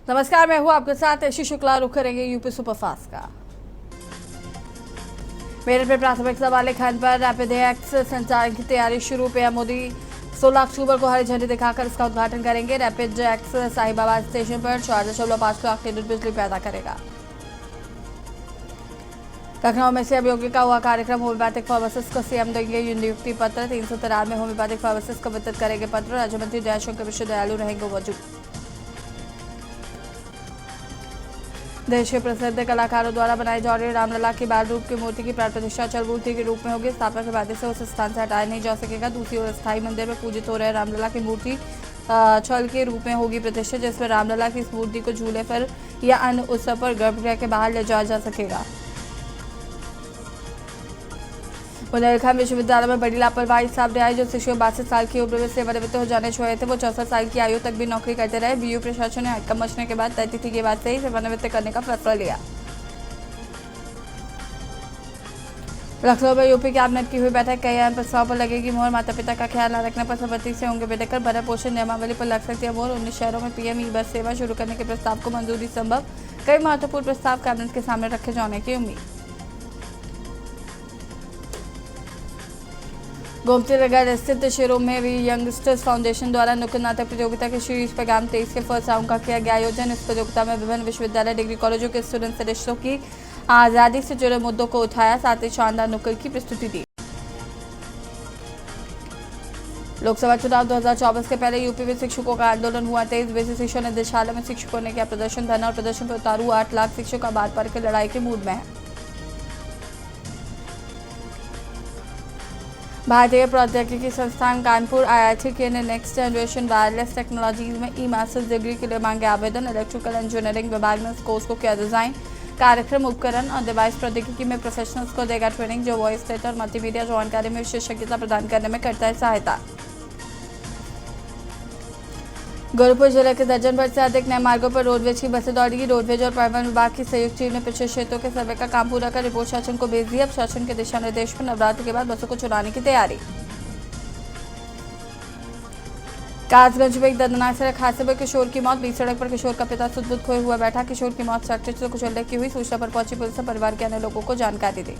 नमस्कार, मैं हूं आपके साथ ऐशी शुक्ला। रुख करेंगे यूपी सुपरफास्ट का। मेरठ में प्राथमिकता वाले खंड पर रैपिड एक्ट संचालन की तैयारी शुरू। पीएम मोदी 16 अक्टूबर को हरी झंडी दिखाकर इसका उद्घाटन करेंगे। रैपिड एक्ट साहिबाबाद स्टेशन पर 4.5 लाख यूनिट बिजली पैदा करेगा। लखनऊ में सीएम योगी का हुआ कार्यक्रम। होम्योपैथिक फार्मासिस्ट को सीएम देंगे नियुक्ति पत्र। 393 होम्योपैथिक फार्मासिस्ट को वितरित करेंगे पत्र। राज्य मंत्री जयशंकर विश्वविद्यालय रहेंगे मौजूद। देश के प्रसिद्ध कलाकारों द्वारा बनाई जा रही रामलला की बाल रूप की मूर्ति की प्राण प्रतिष्ठा चल मूर्ति के रूप में होगी। स्थापना के बाद से उस स्थान से हटाया नहीं जा सकेगा। दूसरी ओर स्थायी मंदिर में पूजित हो रहे रामलला की मूर्ति छल के रूप में होगी प्रतिष्ठा, जिसमें रामलला की इस मूर्ति को झूले पर या अन्य उत्सव पर गर्भगृह के बाहर ले जाया जा सकेगा। बुंदेलखंड विश्वविद्यालय में बड़ी लापरवाही सामने आई। जो शिक्षक 62 साल की उम्र में सेवानिवृत्त हो जाने छोड़े थे, वो 64 साल की आयु तक भी नौकरी करते रहे। बीयू प्रशासन ने हड़कंप मचने के बाद तय तिथि के बाद से ही सेवानिवृत्त करने का फैसला लिया। लखनऊ में यूपी कैबिनेट की हुई बैठक। कई अहम प्रस्ताव पर लगेगी मोहर। माता पिता का ख्याल न रखने पर सहमति से होंगे बेदखल। भरण पोषण नियमावली पर लग सकती है मोहर। 19 शहरों में पीएम ई बस सेवा शुरू करने के प्रस्ताव को मंजूरी संभव। कई महत्वपूर्ण प्रस्ताव कैबिनेट के सामने रखे जाने की उम्मीद। गोमती नगर स्थित शिरो में भी यंगस्टर्स फाउंडेशन द्वारा नुक्कड़ नाटक प्रतियोगिता के शीर्ष पैगाम 23 के फर्स्ट राउंड का किया गया आयोजन। इस प्रतियोगिता में विभिन्न विश्वविद्यालय डिग्री कॉलेजों के स्टूडेंट सदस्यों की आज़ादी से जुड़े मुद्दों को उठाया, साथ ही शानदार नुक्कड़ की प्रस्तुति दी। लोकसभा चुनाव 2024 के पहले यूपी में शिक्षकों का आंदोलन हुआ तेज। बीसी शिक्षकों ने निदेशालय में शिक्षकों ने किया प्रदर्शन। धरना और प्रदर्शन पर उतारू 8 लाख शिक्षक का बार पर के लड़ाई के मूड में है। भारतीय प्रौद्योगिकी संस्थान कानपुर IIT के ने नेक्स्ट जनरेशन वायरलेस टेक्नोलॉजीज में ई मास्टर्स डिग्री के लिए मांगे आवेदन। इलेक्ट्रिकल इंजीनियरिंग विभाग ने इस कोर्स को किया डिजाइन। कार्यक्रम उपकरण और डिवाइस प्रौद्योगिकी में प्रोफेशनल्स को देगा ट्रेनिंग, जो वॉइस डेटा और मल्टीमीडिया जानकारी में विशेषज्ञता प्रदान करने में करता है सहायता। गोरखपुर जिले के दर्जन भर से अधिक नए मार्गों पर रोडवेज की बसें दौड़ेगी। रोडवेज और परिवहन विभाग की संयुक्त टीम ने पिछले क्षेत्रों के सर्वे का काम पूरा कर रिपोर्ट शासन को भेज दी। अब शासन के दिशा निर्देश पर नवरात्र के बाद बसों को चुराने की तैयारी। कासगंज में एक दर्दनाक सड़क हादसे में किशोर की मौत। बीच सड़क पर किशोर का पिता सुध-बुध खोए हुआ बैठा। किशोर की मौत ट्रैक्टर से कुचलने की हुई। सूचना पर पहुंची पुलिस ने परिवार के अन्य लोगों को जानकारी दी।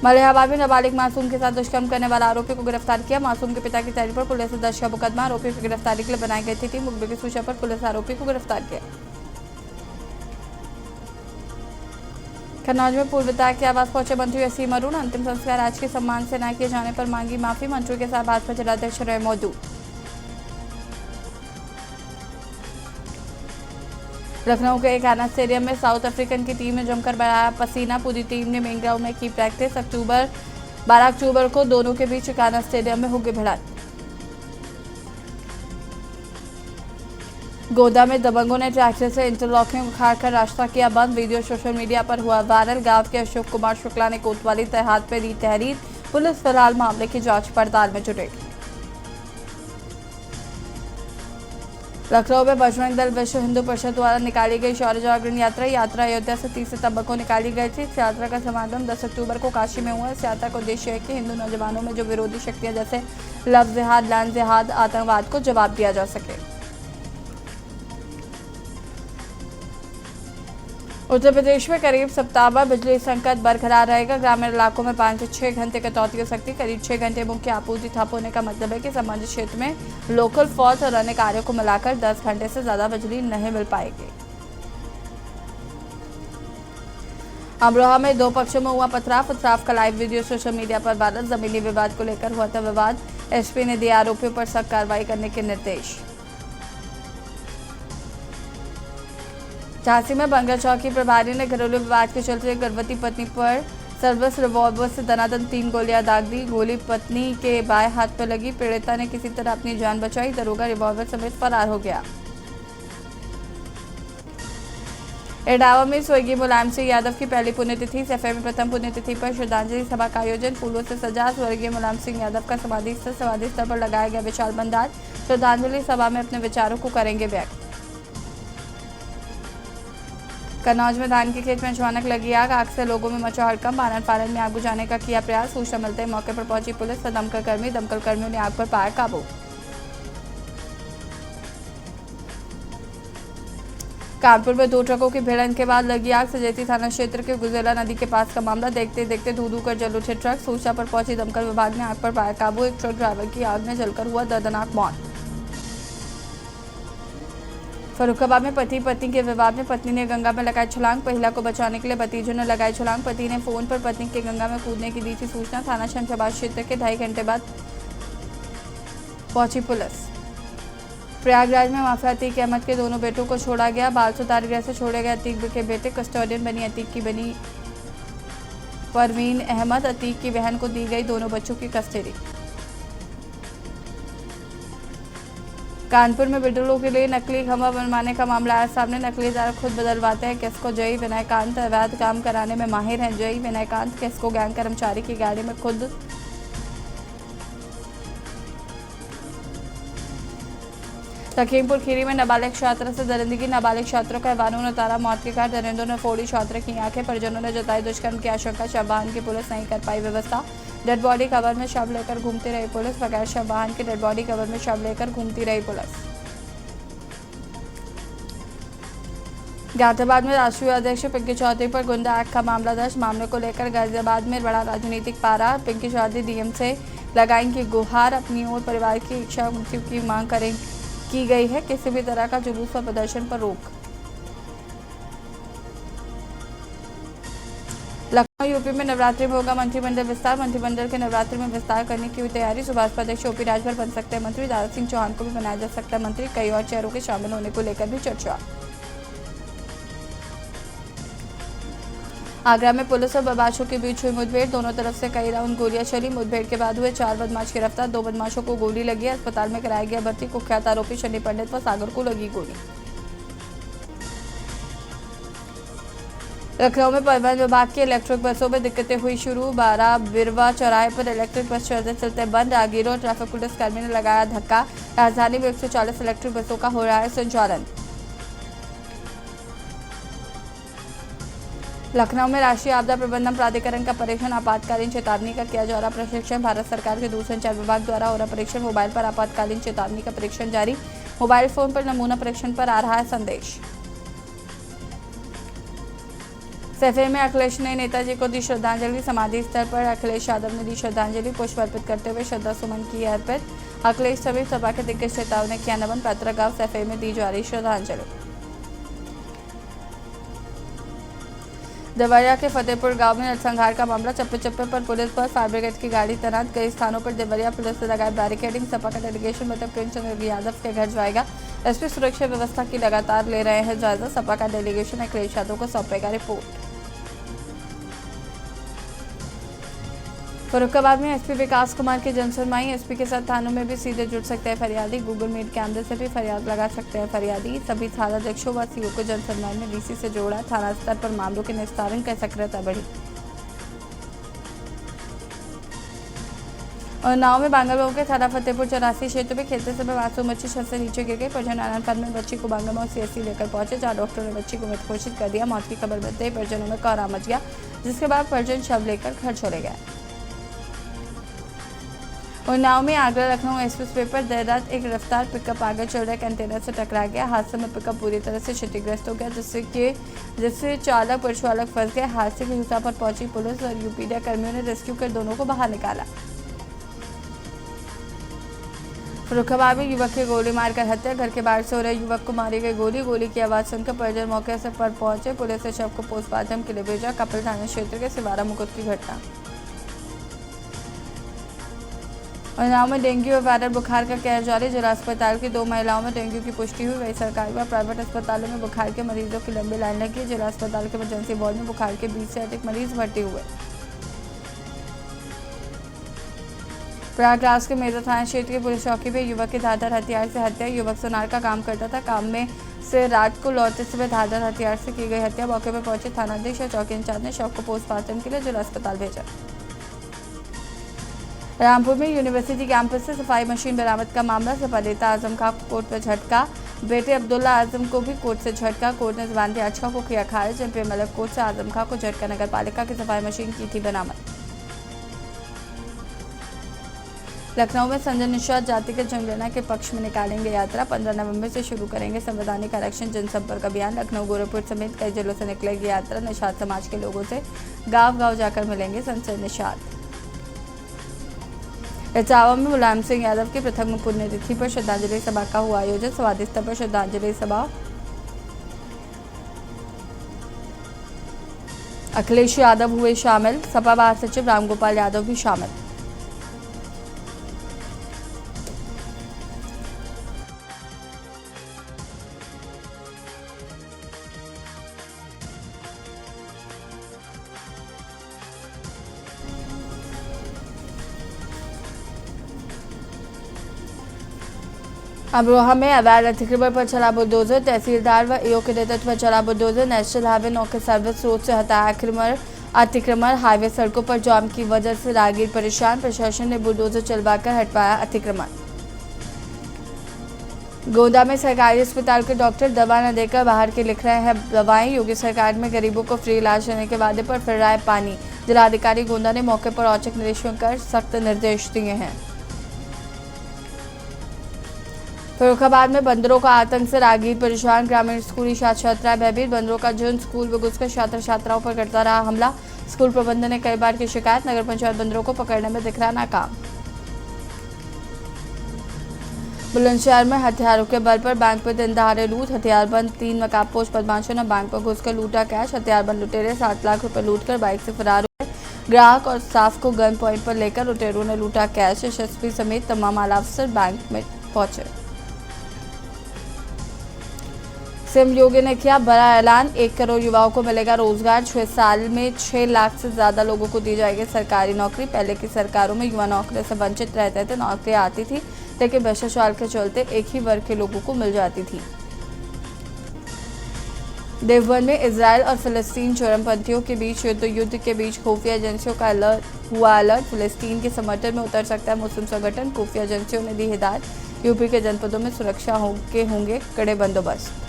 मलिहाबाद में नाबालिग मासूम के साथ दुष्कर्म करने वाला आरोपी को गिरफ्तार किया। मासूम के पिता की तहरीर पर पुलिस ने दर्ज किया मुकदमा। आरोपी की गिरफ्तारी के लिए बनाई गई थी। मुखबिर की सूचना पर पुलिस आरोपी को गिरफ्तार किया। कन्नौज में पूर्व विधायक के आवास पहुंचे मंत्री असीम अरुण। अंतिम संस्कार आज के सम्मान से न किए जाने पर मांगी माफी। मंत्री के साथ भाजपा जिलाध्यक्ष रहे मौजूद। लखनऊ के एक आना स्टेडियम में साउथ अफ्रीकन की टीम ने जमकर बहाया पसीना। पूरी टीम ने मेन ग्राउंड में की प्रैक्टिस। 12 अक्टूबर को दोनों के बीच काना स्टेडियम में होगी भिड़ंत। गोदा में दबंगों ने ट्रैक्टर से इंटरलॉकिंग उखाड़कर रास्ता किया बंद। वीडियो सोशल मीडिया पर हुआ वायरल। गांव के अशोक कुमार शुक्ला ने कोतवाली तहत पर दी तहरीर। पुलिस फिलहाल मामले की जांच पड़ताल में जुटेगी। लखनऊ में बजरंग दल विश्व हिंदू परिषद द्वारा निकाली गई शौर्य जागरण यात्रा अयोध्या से 30 सितंबर को निकाली गई थी। इस यात्रा का समापन 10 अक्टूबर को काशी में हुआ। इस यात्रा का उद्देश्य है कि हिंदू नौजवानों में जो विरोधी शक्तियां जैसे लव जिहाद, लैंड जिहाद, आतंकवाद को जवाब दिया जा सके। उत्तर प्रदेश में करीब सप्ताह भर बिजली संकट बरकरार रहेगा। ग्रामीण इलाकों में 5 से 6 घंटे कटौती हो सकती है। करीब 6 घंटे मुख्य आपूर्ति ठप होने का मतलब है कि संबंधित क्षेत्र में लोकल फॉल्ट और अन्य कार्यों को मिलाकर 10 घंटे से ज्यादा बिजली नहीं मिल पाएगी। अमरोहा में 2 पक्षों में हुआ पथराव का लाइव वीडियो सोशल मीडिया पर वायरल। जमीनी विवाद को लेकर हुआ था विवाद। एसपी ने दिया आरोपियों पर सख्त कार्रवाई करने के निर्देश। झांसी में बंगर चौकी प्रभारी ने घरेलू विवाद के चलते गर्भवती पत्नी पर सर्विस रिवॉल्वर से दनादन 3 गोलियां दाग दी। गोली पत्नी के बाएं हाथ पर लगी। पीड़िता ने किसी तरह अपनी जान बचाई। दरोगा रिवॉल्वर समेत फरार हो गया। एडावा में स्वर्गीय मुलायम सिंह यादव की पहली पुण्यतिथि। सफे में प्रथम पुण्यतिथि पर श्रद्धांजलि सभा का आयोजन। फूलों से सजा स्वर्गीय मुलायम सिंह यादव का समाधि स्थल पर लगाया गया विशाल भंडार। श्रद्धांजलि सभा में अपने विचारों को करेंगे व्यक्त। कन्नौज में धान के खेत में अचानक लगी आग से लोगों में मचा हड़कंप। आनन फानन में आग बुझाने का किया प्रयास। सूचना मिलते ही मौके पर पहुंची पुलिस व दमकल कर्मियों ने आग पर पाया काबू। कानपुर में 2 ट्रकों की भिड़ंत के बाद लगी आग। सजेती थाना क्षेत्र के गुजेला नदी के पास का मामला। देखते देखते धू कर जल उठे ट्रक। सूचना पर पहुंची दमकल विभाग ने आग पर पाया काबू। एक ट्रक ड्राइवर की आग में जलकर हुआ दर्दनाक मौत। फर्रुखाबाद में पति पत्नी के विवाद में पत्नी ने गंगा में लगाई छलांग। महिला को बचाने के लिए भतीजों ने लगाई छलांग। पति ने फोन पर पत्नी के गंगा में कूदने की दी थी सूचना। थाना शमशाबाद क्षेत्र के 2.5 घंटे बाद पहुंची पुलिस। प्रयागराज में माफिया अतीक अहमद के दोनों बेटों को छोड़ा गया। बाल सुधार गृह से छोड़े गए अतीक के बेटे। कस्टोडियन बनी अतीक की बनी परवीन अहमद। अतीक की बहन को दी गई दोनों बच्चों की कस्टडी। कानपुर में बिल्डरों के लिए नकली खंभा बनवाने का मामला आया सामने। नकलीदार खुद बदलवाते हैं किसको। जय विनयकांत अवैध काम कराने में माहिर हैं। जय विनयकांत किसको गैंग कर्मचारी की गाड़ी में खुद लखीमपुर खीरी में नाबालिग छात्रा से दरिंदगी। नाबालिग छात्रों का वाहनों ने उतारा मौत के घाट। दरिंदों ने फोड़ी छात्रा की आंखें। परिजनों ने जताई दुष्कर्म की आशंका। शव वाहन की पुलिस नहीं कर पाई व्यवस्था। डेड बॉडी कवर में शव लेकर घूमती रही पुलिस। बगैर शव वाहन की डेड बॉडी कवर में शव लेकर घूमती रही पुलिस। गाजियाबाद में राष्ट्रीय अध्यक्ष पिंकी चौधरी पर गुंडा एक्ट का मामला दर्ज। मामले को लेकर गाजियाबाद में बड़ा राजनीतिक पारा। पिंकी चौधरी डीएम से लगाएंगी गुहार। अपनी ओर परिवार की इच्छा मृत्यु की मांग की गई है। किसी भी तरह का जुलूस व प्रदर्शन पर रोक। लखनऊ यूपी में नवरात्रि में होगा मंत्रिमंडल विस्तार। मंत्रिमंडल के नवरात्रि में विस्तार करने की हुई तैयारी। सुभाष अध्यक्ष ओपी राजभर बन सकते हैं मंत्री। दारा सिंह चौहान को भी बनाया जा सकता है मंत्री। कई और चेहरों के शामिल होने को लेकर भी चर्चा। आगरा में पुलिस और बदमाशों के बीच हुई मुठभेड़। दोनों तरफ से कई राउंड गोलियां चली। मुठभेड़ के बाद हुए 4 बदमाश गिरफ्तार। 2 बदमाशों को गोली लगी है। अस्पताल में कराया गया भर्ती। कुख्यात आरोपी शनि पंडित व सागर को लगी गोली। लखनऊ में परिवहन विभाग की इलेक्ट्रिक बसों में दिक्कतें हुई शुरू। 12 बिरवा चौराहे पर इलेक्ट्रिक बस चलते चलते बंद। राहगीरों और ट्रैफिक पुलिस कर्मी ने लगाया धक्का। राजधानी में 140 इलेक्ट्रिक बसों का हो रहा है संचालन। लखनऊ में राष्ट्रीय आपदा प्रबंधन प्राधिकरण का परीक्षण। आपातकालीन चेतावनी का किया जा रहा प्रशिक्षण। भारत सरकार के दूरसंचार विभाग द्वारा हो रहा परीक्षण। मोबाइल पर आपातकालीन चेतावनी का परीक्षण जारी। मोबाइल फोन पर नमूना परीक्षण पर आ रहा है संदेश। सैफे में अखिलेश ने नेताजी को दी श्रद्धांजलि। समाधि स्थल पर अखिलेश यादव ने दी श्रद्धांजलि। पुष्प अर्पित करते हुए श्रद्धा सुमन की अर्पित। अखिलेश सभी सपा के दिग्गज नेताओं ने किया नमन। पैतृक गांव सैफे में दी जा रही श्रद्धांजलि। देवरिया के फतेहपुर गांव में नरसंहार का मामला। चप्पे चप्पे पर पुलिस बल फायर ब्रिगेड की गाड़ी तैनात। कई स्थानों पर देवरिया पुलिस ने लगाई बैरिकेडिंग। सपा का डेलीगेशन मतलब प्रेमचंद्र यादव के घर जाएगा। एसपी सुरक्षा व्यवस्था की लगातार ले रहे हैं जायजा। सपा का डेलीगेशन अखिलेश यादव को सौंपेगा रिपोर्ट। फर्रुखाबाद में एसपी विकास कुमार की जनसुनवाई। एसपी के साथ थानों में भी सीधे जुड़ सकते हैं फरियादी। गूगल मीट कैमरे से भी फरियाद लगा सकते हैं फरियादी। सभी थानाध्यक्षों व सीओ को जनसुनवाई में डीसी से जोड़ा। थाना स्तर पर मामलों के निस्तारण की सक्रियता बढ़ी। और नाव में बांगरमऊ के थाना फतेहपुर 84 क्षेत्र में खेलते समय मासूम बच्ची छत से नीचे गिर गई। परिजन आनंदपुर में बच्ची को बांगरमऊ सीएससी लेकर पहुंचे, जहां डॉक्टर ने बच्ची को मृत घोषित कर दिया। मौत की खबर मिलते ही परिजनों में कोहराम मच गया, जिसके बाद परिजन शव लेकर घर चले गए। उन्नाव में आगरा लखनऊ एक्सप्रेस पर देर रात एक रफ्तार पिकअप आगे चल रहे कंटेनर से टकरा गया। हादसे में पिकअप पूरी तरह से क्षतिग्रस्त हो गया, जिससे चालक व चालक फंस गए। हादसे की सूचना पर पहुंची पुलिस और यूपीडीए कर्मियों ने रेस्क्यू कर दोनों को बाहर निकाला। फर्रुखाबाद में युवक की गोली मारकर हत्या। घर के बाहर सो रहे युवक को मारी गई गोली। गोली की आवाज सुनकर परिजन मौके से पर पहुंचे। पुलिस ने शव को पोस्टमार्टम के लिए भेजा। कपिल थाना क्षेत्र के सिवारा मुकुट की घटना। उन्नाव में डेंगू और वायरल बुखार का कहर जारी। जिला अस्पताल की 2 महिलाओं में डेंगू की पुष्टि हुई। वही सरकारी व प्राइवेट अस्पतालों में बुखार के मरीजों की लंबी लाइन लगी। जिला अस्पताल के इमरजेंसी वार्ड में बुखार के 20 से अधिक मरीज भर्ती हुए। प्रयागराज के मेजा थाना क्षेत्र की पुलिस चौकी में युवक की धारदार हथियार से हत्या। युवक सोनार का काम करता था। काम में से रात को लौटते समय धारदार हथियार से की गई हत्या। मौके पर पहुंचे थानाध्यक्ष और चौकी इंचार्ज ने शव को पोस्टमार्टम के लिए जिला अस्पताल भेजा। रामपुर में यूनिवर्सिटी कैंपस से सफाई मशीन बरामद का मामला। सपा नेता आजम खां को कोर्ट में झटका। बेटे अब्दुल्ला आजम को भी कोर्ट से झटका। कोर्ट ने जबान याचिका को किया खारिज। एमपी मलक कोर्ट से आजम खां को झटका। नगर पालिका की सफाई मशीन की थी बरामद। लखनऊ में संजय निषाद जातिगत जनगणना के पक्ष में निकालेंगे यात्रा। 15 नवंबर से शुरू करेंगे संवैधानिक आरक्षण जनसंपर्क अभियान। लखनऊ गोरखपुर समेत कई जिलों से निकलेगी यात्रा। निषाद समाज के लोगों से गांव-गांव जाकर मिलेंगे संजय निषाद। इटावा में मुलायम सिंह यादव की प्रथम पुण्यतिथि पर श्रद्धांजलि सभा का हुआ आयोजन। समाधि स्थल पर श्रद्धांजलि सभा। अखिलेश यादव हुए शामिल। सपा महासचिव रामगोपाल यादव भी शामिल। अमरोहा में अवैध अतिक्रमण पर चला बुलडोजर। तहसीलदार व ईओ के नेतृत्व में चला बुलडोजर। नेशनल हाईवे 9 के सर्विस रोड से हटाया अतिक्रमण। हाईवे सड़कों पर जाम की वजह से राहगीर परेशान। प्रशासन ने बुलडोजर चलवाकर हटवाया अतिक्रमण। गोंडा में सरकारी अस्पताल के डॉक्टर दवा न देकर बाहर के लिख रहे हैं दवाएं। योगी सरकार में गरीबों को फ्री इलाज देने के वादे पर फिर रहा है पानी। जिलाधिकारी गोंडा ने मौके पर औचक निरीक्षण कर सख्त निर्देश दिए हैं। फर्रुखाबाद में बंदरों का आतंक से राहगीर परेशान। ग्रामीण स्कूली छात्र छात्राएं भयभीत। बंदरों का झुंड स्कूल में घुसकर छात्र छात्राओं पर करता रहा हमला। स्कूल प्रबंधन ने कई बार की शिकायत। नगर पंचायत बंदरों को पकड़ने में दिख रहा नाकाम। बुलंदशहर में हथियारों के बल पर बैंक पर दिन दहाड़े लूट। हथियारबंद 3 नकाबपोश बदमाशों ने बैंक पर घुसकर लूटा कैश। हथियारबंद लुटेरे 7 लाख रुपए लूटकर बाइक से फरार हुए। ग्राहक और स्टाफ को गन पॉइंट पर लेकर लुटेरों ने लूटा कैश। एसएसपी समेत तमाम आला अफसर बैंक में पहुंचे। सीएम योगी ने किया बड़ा ऐलान। 1 करोड़ युवाओं को मिलेगा रोजगार। 6 साल में 6 लाख से ज्यादा लोगों को दी जाएगी सरकारी नौकरी। पहले की सरकारों में युवा नौकरी से वंचित रहते थे। नौकरियां आती थी लेकिन भ्रष्टाचार के चलते एक ही वर्ग के लोगों को मिल जाती थी। देवबंद में इजरायल और फिलिस्तीन चरमपंथियों के बीच युद्ध के बीच खुफिया एजेंसियों का अलर्ट। फिलिस्तीन के समर्थन में उतर सकता है मुस्लिम संगठन। खुफिया एजेंसियों ने दी हिदायत। यूपी के जनपदों में सुरक्षा के होंगे कड़े बंदोबस्त।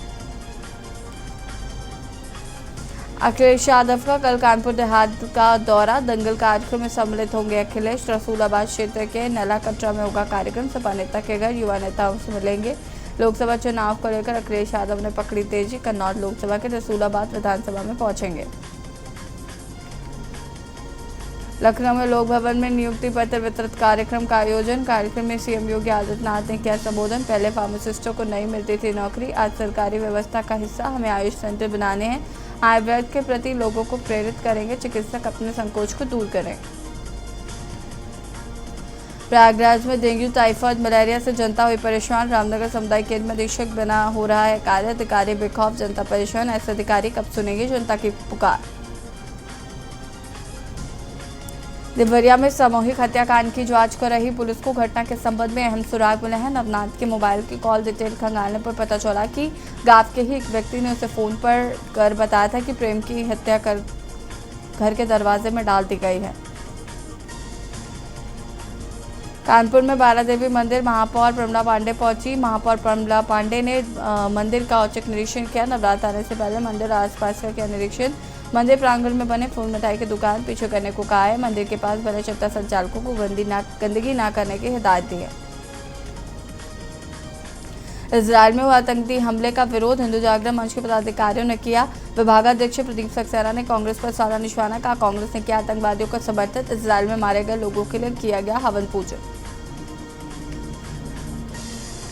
अखिलेश यादव का कल कानपुर देहात का दौरा। दंगल कार्यक्रम में सम्मिलित होंगे अखिलेश। रसूलाबाद क्षेत्र के नला कटरा में होगा कार्यक्रम। सपा नेता के घर युवा नेताओं से मिलेंगे। लोकसभा चुनाव को लेकर अखिलेश यादव ने पकड़ी तेजी। कन्नौज लोकसभा के रसूलाबाद विधानसभा में पहुंचेंगे। लखनऊ में लोक भवन में नियुक्ति पत्र वितरित कार्यक्रम का आयोजन। कार्यक्रम में सीएम योगी आदित्यनाथ ने किया संबोधन। पहले फार्मासिस्टों को नहीं मिलती थी नौकरी, आज सरकारी व्यवस्था का हिस्सा। हमें आयुष सेंटर बनाने हैं। आयुर्वेद के प्रति लोगों को प्रेरित करेंगे। चिकित्सक अपने संकोच को दूर करें। प्रयागराज में डेंगू, टाइफाइड, मलेरिया से जनता हुई परेशान। रामनगर समुदाय केंद्र में अधीक्षक बना हो रहा है कार्य। अधिकारी बेखौफ, जनता परेशान। ऐसे अधिकारी कब सुनेंगे जनता की पुकार। देवरिया में सामूहिक हत्याकांड की जांच कर रही पुलिस को घटना के संबंध में अहम सुराग मिले हैं। नवनाथ के मोबाइल की कॉल डिटेल खंगालने पर पता चला कि गांव के ही एक व्यक्ति ने उसे फोन पर कर बताया था कि प्रेम की हत्या कर घर के दरवाजे में डाल दी गई है। कानपुर में बाला देवी मंदिर महापौर प्रमला पांडे पहुंची। महापौर प्रमला पांडे ने मंदिर का औचक निरीक्षण किया। नवरात्र आने से पहले मंदिर आसपास का किया निरीक्षण। मंदिर प्रांगण में बने फूल मिठाई की दुकान पीछे करने को कहा है। मंदिर के पास बने चप्पा संचालकों को गंदगी ना करने की हिदायत दी है। इजरायल में हुआ आतंकी हमले का विरोध हिंदू जागरण मंच के पदाधिकारियों ने किया। विभागाध्यक्ष प्रदीप सक्सेना ने कांग्रेस पर साधा निशाना। कहा कांग्रेस ने किया आतंकवादियों का समर्थन। इजरायल में मारे गए लोगों के लिए किया गया हवन पूजन।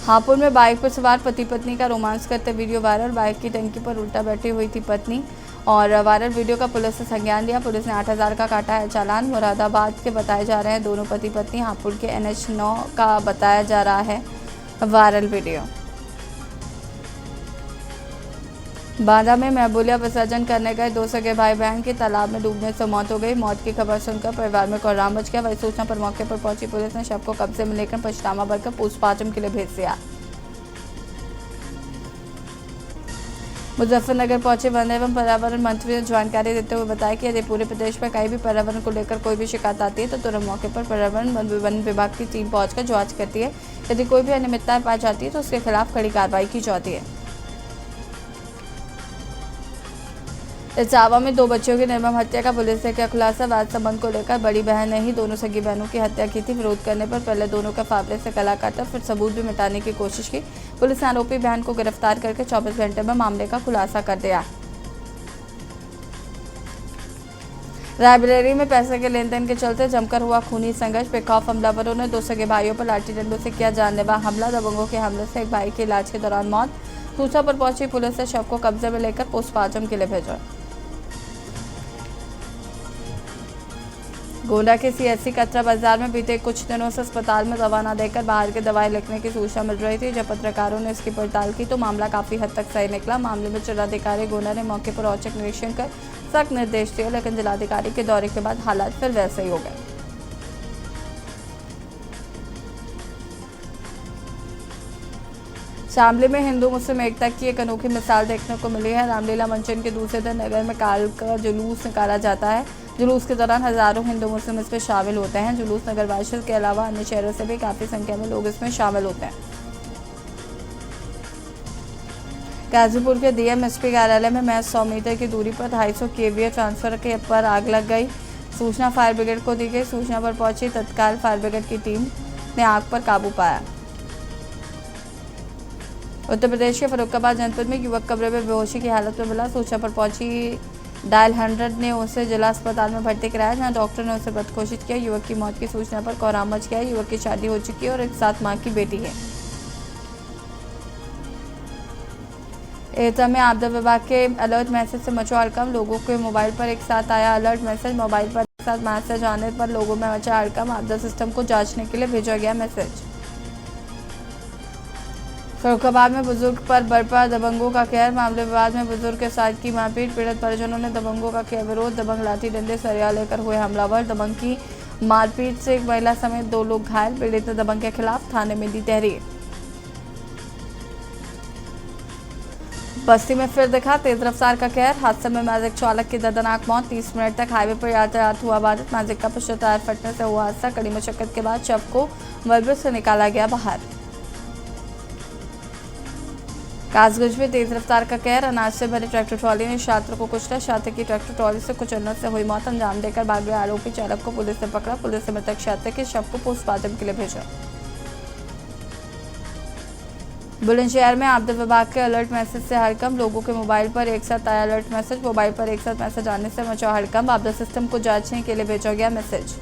हापुड़ में बाइक पर सवार पति पत्नी का रोमांस करते वीडियो वायरल। बाइक की टंकी पर उल्टा बैठी हुई थी पत्नी और वायरल वीडियो का पुलिस ने संज्ञान लिया। पुलिस ने 8,000 का काटा है चालान। मुरादाबाद के बताए जा रहे हैं दोनों पति पत्नी। हापुड़ के NH 9 का बताया जा रहा है वायरल वीडियो। बांदा में महबूलिया विसर्जन करने गए 2 सगे भाई बहन की तालाब में डूबने से मौत हो गई। मौत की खबर सुनकर परिवार में कोहराम मच गया। वही सूचना पर मौके पर पहुंची पुलिस ने शव को कब्जे में लेकर पंचनामा भरकर पोस्टमार्टम के लिए भेज दिया। मुजफ्फरनगर पहुंचे वन एवं पर्यावरण मंत्री ने जानकारी देते हुए बताया कि यदि पूरे प्रदेश में कहीं भी पर्यावरण को लेकर कोई भी शिकायत आती है तो तुरंत मौके पर पर्यावरण वन विभाग की टीम पहुंचकर जांच करती है। यदि कोई भी अनियमितताएं पाई जाती है तो उसके खिलाफ कड़ी कार्रवाई की जाती है। इचावा में 2 बच्चों की निर्मम हत्या का पुलिस ने किया खुलासा। वैध संबंध को लेकर बड़ी बहन ने ही दोनों सगी बहनों की हत्या की थी। विरोध करने पर पहले दोनों के फावड़े से गला काटा, फिर सबूत भी मिटाने की कोशिश की। पुलिस ने आरोपी बहन को गिरफ्तार करके 24 घंटे में मामले का खुलासा कर दिया। रायबरेली में पैसे के लेन देन के चलते जमकर हुआ खूनी संघर्ष। बेखौफ हमलावरों ने 2 सगे भाइयों पर लाठी डंडों से किया जानलेवा हमला। दबंगों के हमले से एक भाई के इलाज के दौरान मौत। सूचना पर पहुंची पुलिस ने शव को कब्जे में लेकर पोस्टमार्टम के लिए भेजा। गोंडा के सीएससी कचरा बाजार में बीते कुछ दिनों से अस्पताल में दवा न देकर बाहर की दवाएं लिखने की सूचना मिल रही थी। जब पत्रकारों ने इसकी पड़ताल की तो मामला काफी हद तक सही निकला। मामले में जिलाधिकारी गोंडा ने मौके पर औचक निरीक्षण कर सख्त निर्देश दिए, लेकिन जिलाधिकारी के दौरे के बाद हालात फिर वैसे ही हो गए। शामली में हिंदू मुस्लिम एकता की एक अनोखी मिसाल देखने को मिली है। रामलीला मंचन के दूसरे दिन नगर में काल का जुलूस निकाला जाता है। जुलूस के दौरान हजारों हिंदू मुस्लिम इसमें शामिल होते हैं। जुलूस नगरवासियों के अलावा अन्य शहरों से भी काफी संख्या में लोग इसमें शामिल होते हैं। गाजीपुर के डीएमएसपी कार्यालय में महज 100 मीटर की दूरी पर 250 केवीए ट्रांसफर के पर आग लग गई। सूचना फायर ब्रिगेड को दी गई। सूचना पर पहुंची तत्काल फायर ब्रिगेड की टीम ने आग पर काबू पाया। उत्तर प्रदेश के फर्रुखाबाद जनपद में युवक कमरे में बेहोशी की हालत में मिला। सूचना पर पहुंची डायल 100 ने उसे जिला अस्पताल में भर्ती कराया, जहां डॉक्टर ने उसे मृत घोषित किया। युवक की मौत की सूचना पर कोहराम मच गया। युवक की शादी हो चुकी है और एक साथ मां की बेटी है। एटा में आपदा विभाग के अलर्ट मैसेज से मचा हड़कंप। लोगों के मोबाइल पर एक साथ आया अलर्ट मैसेज। मोबाइल पर एक साथ मैसेज आने पर लोगों में मचा हड़कंप। आपदा सिस्टम को जांचने के लिए भेजा गया मैसेज। फर्रुखाबाद में बुजुर्ग पर बरपा दबंगों का कहर। मामले विवाद में बुजुर्ग के साथ की मारपीट। पीड़ित परिजनों ने दबंगों का किया विरोध। दबंग लाठी डंडे सरिया लेकर हुए हमलावर। दबंग की मारपीट से एक महिला समेत 2 लोग घायल। पीड़ित ने दबंग के खिलाफ थाने में दी तहरीर। बस्ती में फिर दिखा तेज रफ्तार का कहर। हादसे में मैजिक चालक की दर्दनाक मौत। 30 मिनट तक हाईवे पर यातायात हुआ बाधित। मैजिक का पिछले टायर फटने से हुआ हादसा। कड़ी मशक्कत के बाद शव को मलबे से निकाला गया बाहर। कासगंज में तेज रफ्तार का कहर। अनाज से भरे ट्रैक्टर ट्रॉली ने छात्र को कुचला। छात्र की ट्रैक्टर ट्रॉली से कुचलने से हुई मौत। अंजाम देकर भाग गए आरोपी चालक को पुलिस ने पकड़ा। पुलिस ने मृतक छात्र के शव को पोस्टमार्टम के लिए भेजा। बुलंदशहर में आपदा विभाग के अलर्ट मैसेज से हड़कंप। लोगों के मोबाइल पर एक साथ आया अलर्ट मैसेज। मोबाइल पर एक साथ मैसेज आने से मचा हड़कंप। आपदा सिस्टम को जांचने के लिए भेजा गया मैसेज।